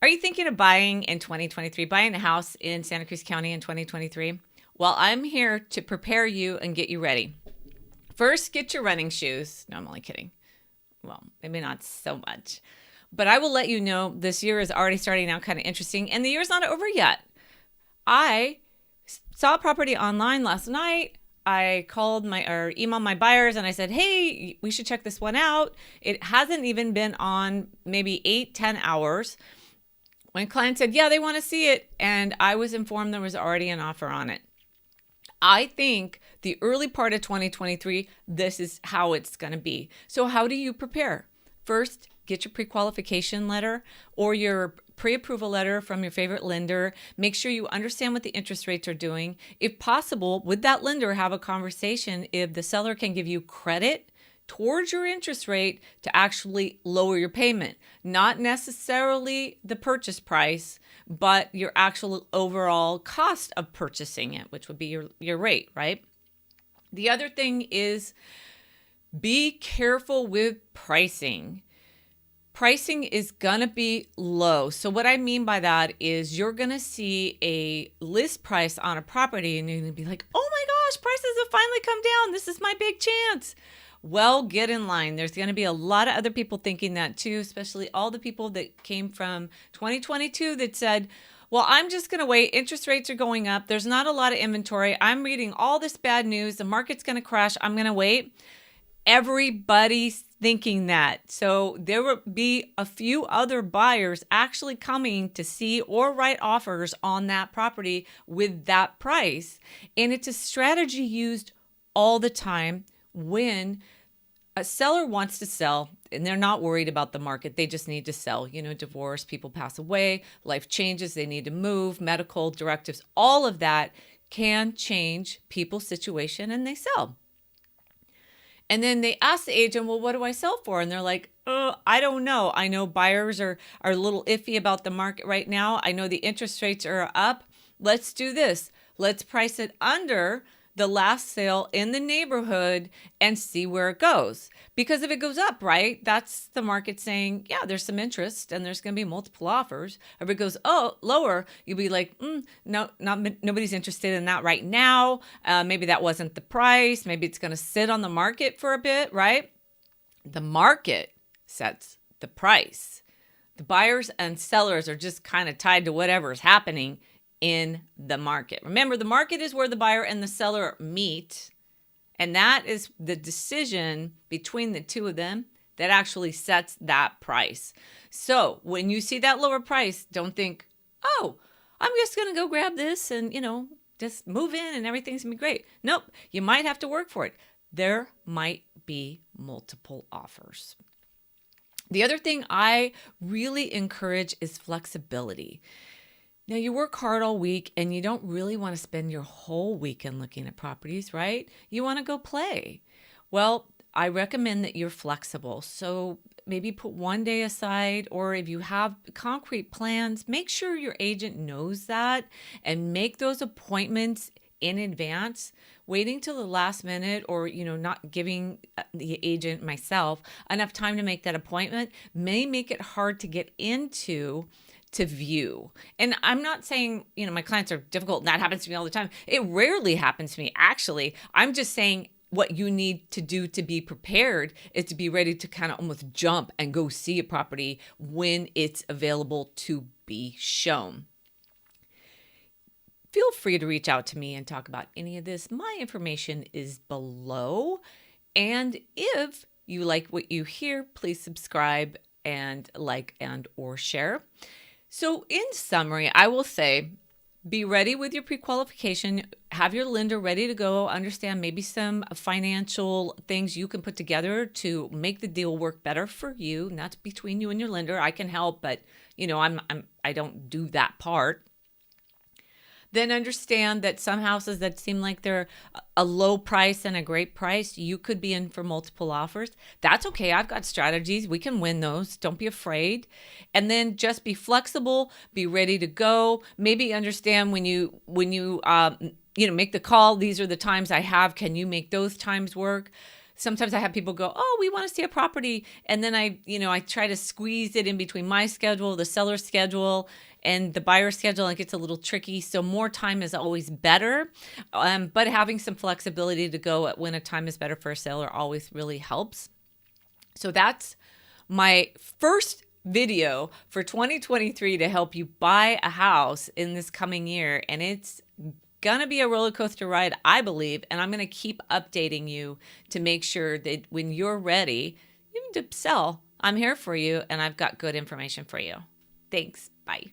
Are you thinking of buying in 2023, buying a house in Santa Cruz County in 2023? Well, I'm here to prepare you and get you ready. First, get your running shoes. No, I'm only kidding. Well, maybe not so much. But I will let you know this year is already starting out kind of interesting, and the year's not over yet. I saw a property online last night. I called or emailed my buyers and I said, hey, we should check this one out. It hasn't even been on maybe 8-10 hours. My client said, yeah, they want to see it. And I was informed there was already an offer on it. I think the early part of 2023, this is how it's going to be. So how do you prepare? First, get your pre-qualification letter or your pre-approval letter from your favorite lender. Make sure you understand what the interest rates are doing. If possible, with that lender, have a conversation if the seller can give you credit towards your interest rate to actually lower your payment. Not necessarily the purchase price, but your actual overall cost of purchasing it, which would be your rate, right? The other thing is be careful with pricing. Pricing is going to be low. So what I mean by that is you're going to see a list price on a property and you're going to be like, oh my gosh, prices have finally come down. This is my big chance. Well, get in line. There's going to be a lot of other people thinking that too, especially all the people that came from 2022 that said, well, I'm just going to wait. Interest rates are going up. There's not a lot of inventory. I'm reading all this bad news. The market's going to crash. I'm going to wait. Everybody's thinking that. So there will be a few other buyers actually coming to see or write offers on that property with that price. And it's a strategy used all the time when a seller wants to sell and they're not worried about the market. They just need to sell. Divorce, people pass away, life changes, they need to move, medical directives, all of that can change people's situation and they sell. And then they ask the agent, well, what do I sell for? And they're like, oh, I don't know. I know buyers are a little iffy about the market right now. I know the interest rates are up. Let's do this. Let's price it under the last sale in the neighborhood and see where it goes. Because if it goes up, right, that's the market saying, yeah, there's some interest and there's going to be multiple offers. Or if it goes lower, you'll be like, no, nobody's interested in that right now. Maybe that wasn't the price. Maybe it's going to sit on the market for a bit, right? The market sets the price. The buyers and sellers are just kind of tied to whatever is happening in the market. Remember, the market is where the buyer and the seller meet, and that is the decision between the two of them that actually sets that price. So when you see that lower price, don't think, oh, I'm just going to go grab this and, just move in and everything's going to be great. Nope, you might have to work for it. There might be multiple offers. The other thing I really encourage is flexibility. Now, you work hard all week and you don't really want to spend your whole weekend looking at properties, right? You want to go play. Well, I recommend that you're flexible. So maybe put one day aside, or if you have concrete plans, make sure your agent knows that and make those appointments in advance. Waiting till the last minute or, not giving the agent, myself, enough time to make that appointment may make it hard to get into to view. And I'm not saying, my clients are difficult and that happens to me all the time. It rarely happens to me, actually. I'm just saying what you need to do to be prepared is to be ready to kind of almost jump and go see a property when it's available to be shown. Feel free to reach out to me and talk about any of this. My information is below. And if you like what you hear, please subscribe and like and or share. So in summary, I will say, be ready with your pre-qualification, have your lender ready to go, understand maybe some financial things you can put together to make the deal work better for you. And that's between you and your lender. I can help, but I don't do that part. Then understand that some houses that seem like they're a low price and a great price, you could be in for multiple offers. That's okay. I've got strategies. We can win those. Don't be afraid. And then just be flexible, be ready to go. Maybe understand when you make the call, these are the times I have. Can you make those times work? sometimes I have people go, oh, we want to see a property. And then I try to squeeze it in between my schedule, the seller's schedule, and the buyer's schedule, and it gets a little tricky. So more time is always better. But having some flexibility to go at when a time is better for a seller always really helps. So that's my first video for 2023 to help you buy a house in this coming year. And it's gonna be a roller coaster ride, I believe, and I'm gonna keep updating you to make sure that when you're ready, even to sell, I'm here for you and I've got good information for you. Thanks. Bye.